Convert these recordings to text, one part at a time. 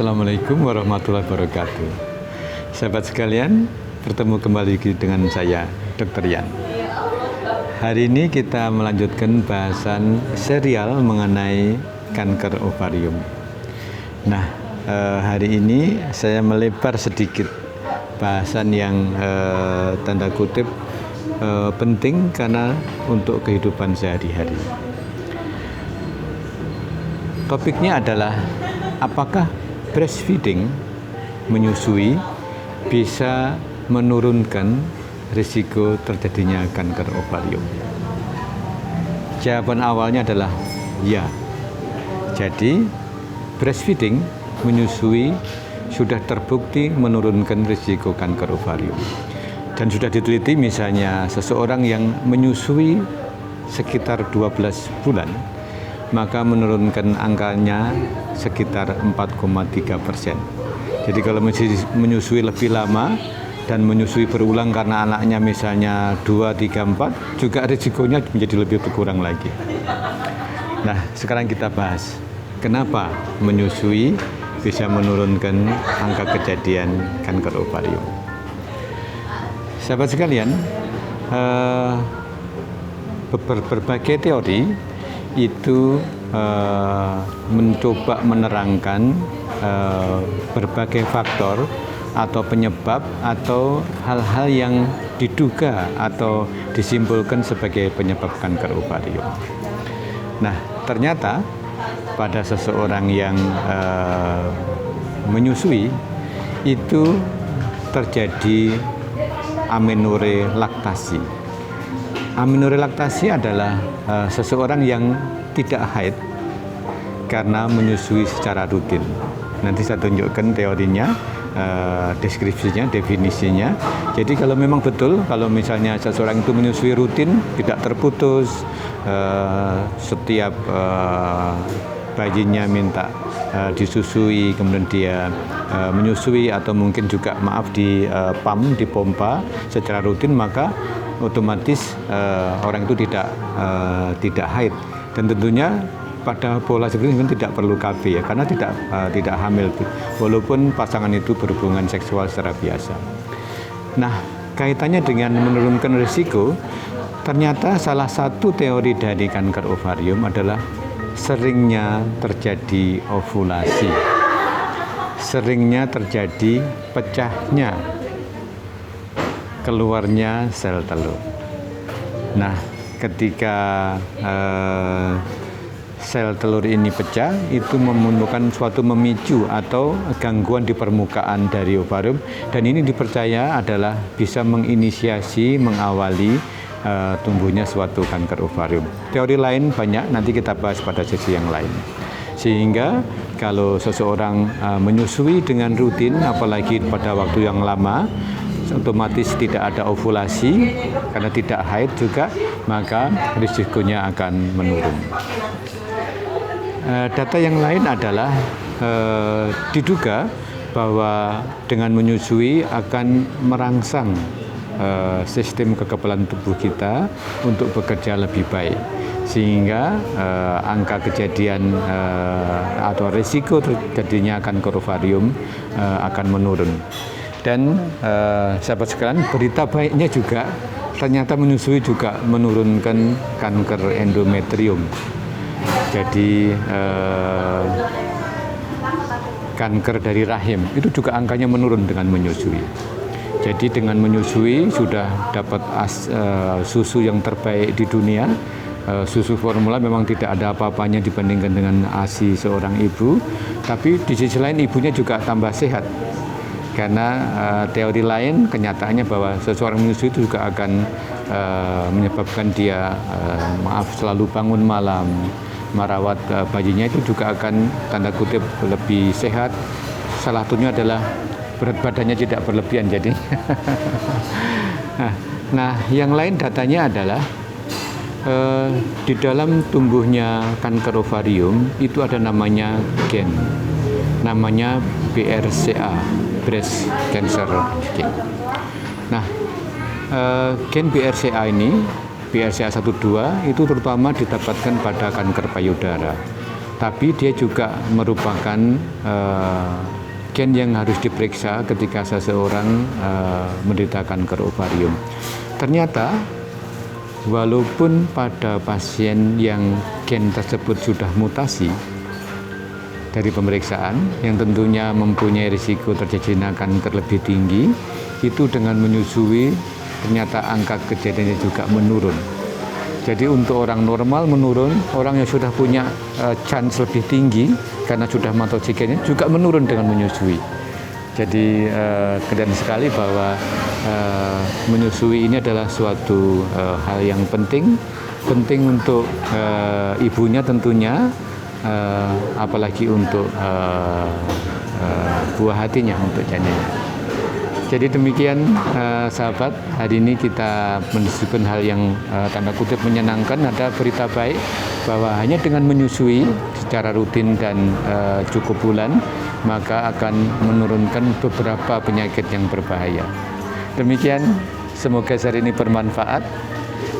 Assalamualaikum warahmatullahi wabarakatuh. Sahabat sekalian, bertemu kembali dengan saya, Dr. Yan. Hari ini kita melanjutkan bahasan serial mengenai kanker ovarium. Nah, hari ini saya melebar sedikit bahasan yang tanda kutip penting karena untuk kehidupan sehari-hari. Topiknya adalah apakah breastfeeding, menyusui, bisa menurunkan risiko terjadinya kanker ovarium? Jawaban awalnya adalah ya. Jadi, breastfeeding, menyusui, sudah terbukti menurunkan risiko kanker ovarium. Dan sudah diteliti misalnya seseorang yang menyusui sekitar 12 bulan, maka menurunkan angkanya sekitar 4,3%. Jadi kalau menyusui lebih lama dan menyusui berulang karena anaknya misalnya 2, 3, 4, juga risikonya menjadi lebih berkurang lagi. Nah, sekarang kita bahas kenapa menyusui bisa menurunkan angka kejadian kanker ovarium. Sahabat sekalian, berbagai teori itu mencoba menerangkan berbagai faktor atau penyebab atau hal-hal yang diduga atau disimpulkan sebagai penyebab kanker ovarium. Nah, ternyata pada seseorang yang menyusui itu terjadi amenorre laktasi. Amenorre laktasi adalah seseorang yang tidak haid karena menyusui secara rutin. Nanti saya tunjukkan teorinya, deskripsinya, definisinya. Jadi kalau memang betul, kalau misalnya seseorang itu menyusui rutin, tidak terputus, setiap bayinya minta disusui, kemudian dia menyusui atau mungkin juga dipompa secara rutin, maka otomatis orang itu tidak haid, dan tentunya pada pola seperti ini tidak perlu KB ya, karena tidak hamil walaupun pasangan itu berhubungan seksual secara biasa. Nah, kaitannya dengan menurunkan risiko, ternyata salah satu teori dari kanker ovarium adalah seringnya terjadi ovulasi, seringnya terjadi pecahnya, keluarnya sel telur. Nah, ketika sel telur ini pecah, itu memunculkan suatu memicu atau gangguan di permukaan dari ovarium, dan ini dipercaya adalah bisa menginisiasi, mengawali tumbuhnya suatu kanker ovarium. Teori lain banyak, nanti kita bahas pada sesi yang lain. Sehingga kalau seseorang menyusui dengan rutin, apalagi pada waktu yang lama, otomatis tidak ada ovulasi karena tidak haid juga, maka risikonya akan menurun. Data yang lain adalah diduga bahwa dengan menyusui akan merangsang sistem kekebalan tubuh kita untuk bekerja lebih baik, sehingga angka kejadian atau risiko terjadinya kanker ovarium akan menurun. Dan sahabat sekalian, berita baiknya juga ternyata menyusui juga menurunkan kanker endometrium. Jadi kanker dari rahim itu juga angkanya menurun dengan menyusui. Jadi dengan menyusui sudah dapat susu yang terbaik di dunia. Susu formula memang tidak ada apa-apanya dibandingkan dengan ASI seorang ibu, tapi di sisi lain ibunya juga tambah sehat. Karena teori lain kenyataannya bahwa seseorang menyusui itu juga akan menyebabkan dia selalu bangun malam, merawat bayinya itu juga akan tanda kutip lebih sehat. Salah satunya adalah berat badannya tidak berlebihan jadi. Nah, yang lain datanya adalah di dalam tumbuhnya kanker ovarium itu ada namanya gen, namanya BRCA, breast cancer gene. Nah, gen BRCA ini, BRCA1/2 itu terutama didapatkan pada kanker payudara. tapi dia juga merupakan gen yang harus diperiksa ketika seseorang menderita kanker ovarium. Ternyata walaupun pada pasien yang gen tersebut sudah mutasi dari pemeriksaan yang tentunya mempunyai risiko terjadinya kanker lebih tinggi, itu dengan menyusui ternyata angka kejadiannya juga menurun. Jadi untuk orang normal menurun, orang yang sudah punya chance lebih tinggi karena sudah mantau gennya juga menurun dengan menyusui. Jadi kelihatan sekali bahwa menyusui ini adalah suatu hal yang penting untuk ibunya tentunya, apalagi untuk buah hatinya, untuk janinnya. Jadi demikian sahabat, hari ini kita mendiskusikan hal yang tanda kutip menyenangkan. Ada berita baik bahwa hanya dengan menyusui secara rutin dan cukup bulan, maka akan menurunkan beberapa penyakit yang berbahaya. Demikian, semoga seri ini bermanfaat.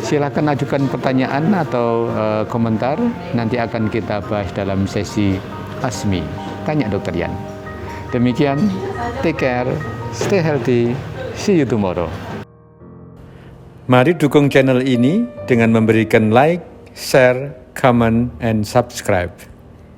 Silakan ajukan pertanyaan atau komentar, nanti akan kita bahas dalam sesi ASMI, Tanya Dr. Yan. Demikian, take care, stay healthy, see you tomorrow. Mari dukung channel ini dengan memberikan like, share, comment, and subscribe.